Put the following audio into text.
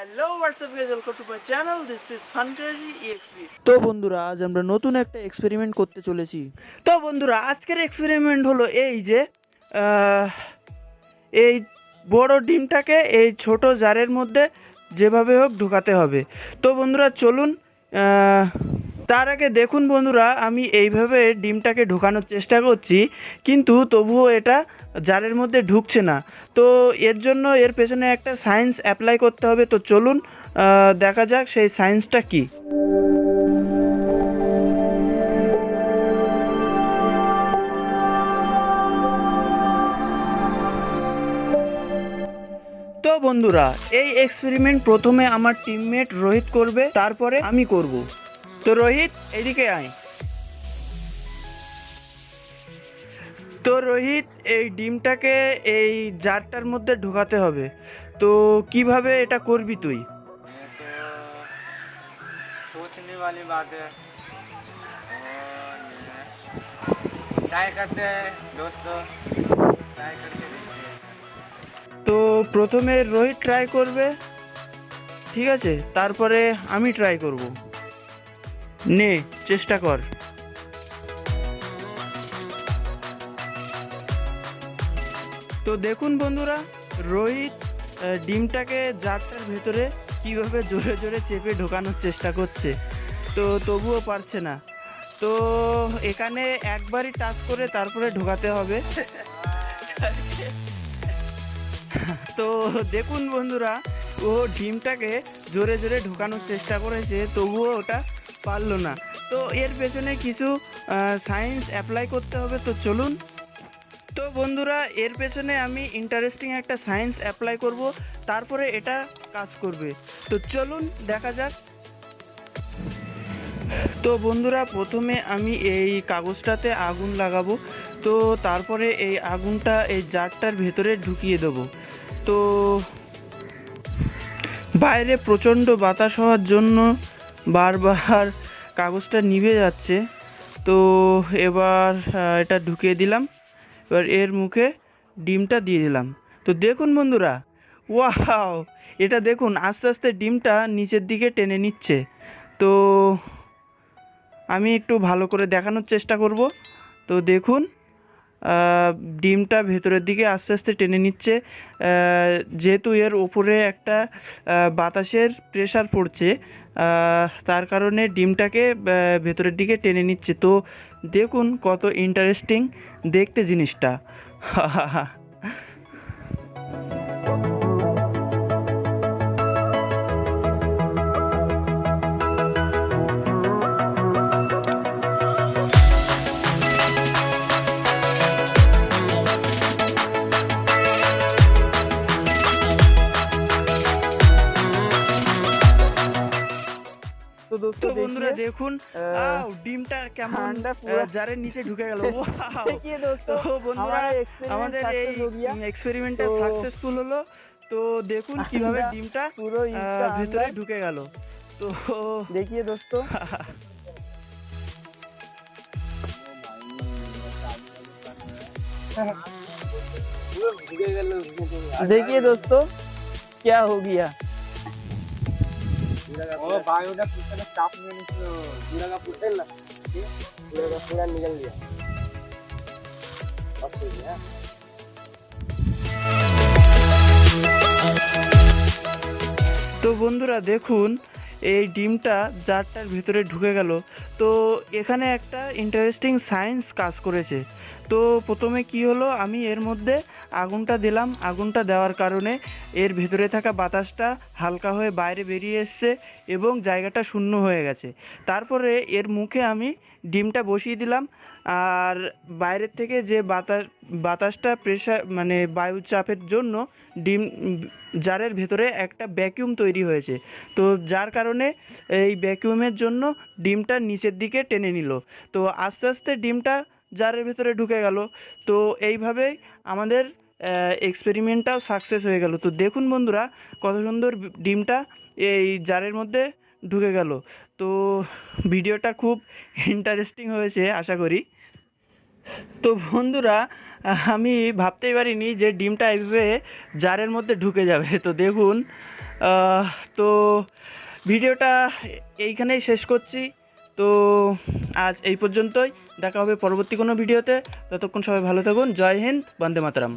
Hello WhatsApp guys, welcome to my channel. This is Funcrazyexp। তো বন্ধুরা, আজ আমরা নতুন একটা এক্সপেরিমেন্ট করতে চলেছি। তো বন্ধুরা, আজকের এক্সপেরিমেন্ট হলো এই যে এই বড় ডিমটাকে এই ছোট জারের মধ্যে যেভাবে হোক ঢোকাতে হবে। তো বন্ধুরা চলুন, তার আগে দেখুন বন্ধুরা, আমি এইভাবে ডিমটাকে ঢোকানোর চেষ্টা করছি, কিন্তু তবুও এটা জারের মধ্যে ঢুকছে না। তো এর জন্য এর পেছনে একটা সায়েন্স অ্যাপ্লাই করতে হবে। তো চলুন দেখা যাক সেই সায়েন্সটা কী। তো বন্ধুরা, এই এক্সপেরিমেন্ট প্রথমে আমার টিমমেট রোহিত করবে, তারপরে আমি করব। তো রোহিত, এদিকে আয়। তো রোহিত, এই ডিমটাকে এই জারটার মধ্যে ঢোকাতে হবে। তো কিভাবে এটা করবি তুই? तो सोचने वाली बात है। ट्राई करते हैं दोस्तों, ट्राई करके देखते हैं। তো প্রথমে রোহিত ট্রাই করবে, ঠিক আছে, তারপরে আমি ট্রাই করব। নে, চেষ্টা কর। তো দেখুন বন্ধুরা, রোহিত ডিমটাকে জারটার ভেতরে কীভাবে জোরে জোরে চেপে ঢোকানোর চেষ্টা করছে, তো তবুও পারছে না। তো এখানে একবারই টাচ করে তারপরে ঢোকাতে হবে। তো দেখুন বন্ধুরা, ও ডিমটাকে জোরে জোরে ঢোকানোর চেষ্টা করেছে, তবুও ওটা পারলো না। তো এর পেছনে কিছু সায়েন্স অ্যাপ্লাই করতে হবে। তো চলুন। তো বন্ধুরা, এর পেছনে আমি ইন্টারেস্টিং একটা সায়েন্স অ্যাপ্লাই করব, তারপরে এটা কাজ করবে। তো চলুন দেখা যাক। তো বন্ধুরা, প্রথমে আমি এই কাগজটাতে আগুন লাগাবো। তো তারপরে এই আগুনটা এই জারটার ভেতরে ঢুকিয়ে দেবো। তো বাইরে প্রচণ্ড বাতাস হওয়ার জন্য বারবার কাগজটা নিভে যাচ্ছে। তো এবার এটা ঢুকিয়ে দিলাম। এবার এর মুখে ডিমটা দিয়ে দিলাম। তো দেখুন বন্ধুরা, ওয়াও, এটা দেখুন আস্তে আস্তে ডিমটা নিচের দিকে টেনে নিচ্ছে। তো আমি একটু ভালো করে দেখানোর চেষ্টা করব। তো দেখুন, ডিমটা ভেতরের দিকে আস্তে আস্তে টেনে নিচ্ছে। যেহেতু এর ওপরে একটা বাতাসের প্রেশার পড়ছে, তার কারণে ডিমটাকে ভেতরের দিকে টেনে নিচ্ছে। তো দেখুন কত ইন্টারেস্টিং দেখতে জিনিসটা। তো দোস্ত, তো বন্ধুরা দেখুন, ডিমটা কেমন জারের নিচে ঢুকে গেল। देखिए दोस्तों, তো বন্ধুরা, আমাদের এই सक्सेस हो गया। এক্সপেরিমেন্টটা তো সাকসেসফুল হলো। তো দেখুন কিভাবে अंडा ডিমটা पूरा इसका ভেতরে अंदर ঢুকে গেল। তো देखिए दोस्तों, देखिए दोस्तों क्या हो गया। ओ भाई उधर कितना चाप में निकलो, पूरा का पूरा निकल गया। बस हो गया। তো বন্ধুরা দেখুন, এই ডিমটা জারটার ভিতরে ঢুকে গেল। তো এখানে একটা ইন্টারেস্টিং সায়েন্স কাজ করেছে। তো প্রথমে কি হলো, আমি এর মধ্যে আগুনটা দিলাম। আগুনটা দেওয়ার কারণে এর ভেতরে থাকা বাতাসটা হালকা হয়ে বাইরে বেরিয়ে এসছে এবং জায়গাটা শূন্য হয়ে গেছে। তারপরে এর মুখে আমি ডিমটা বসিয়ে দিলাম। আর বাইরের থেকে যে বাতাসটা প্রেশার মানে বায়ু চাপের জন্য ডিম জারের ভেতরে একটা ভ্যাকুয়াম তৈরি হয়েছে। তো যার কারণে এই ভ্যাকুয়ামের জন্য ডিমটা নিচের দিকে টেনে নিল। তো আস্তে আস্তে ডিমটা জারের ভেতরে ঢুকে গেল। তো এইভাবেই আমাদের এক্সপেরিমেন্টটাও সাকসেস হয়ে গেল। তো দেখুন বন্ধুরা, কত সুন্দর ডিমটা এই জারের মধ্যে ঢুকে গেল। তো ভিডিওটা খুব ইন্টারেস্টিং হয়েছে আশা করি। তো বন্ধুরা, আমি ভাবতেই পারিনি যে ডিমটা এইভাবে জারের মধ্যে ঢুকে যাবে। তো দেখুন, তো ভিডিওটা এইখানেই শেষ করছি। তো আজ এই পর্যন্তই, দেখা হবে পরবর্তী কোনো ভিডিওতে। ততক্ষণ সবাই ভালো থাকুন। জয় হিন্দ, বন্দে মাতরম।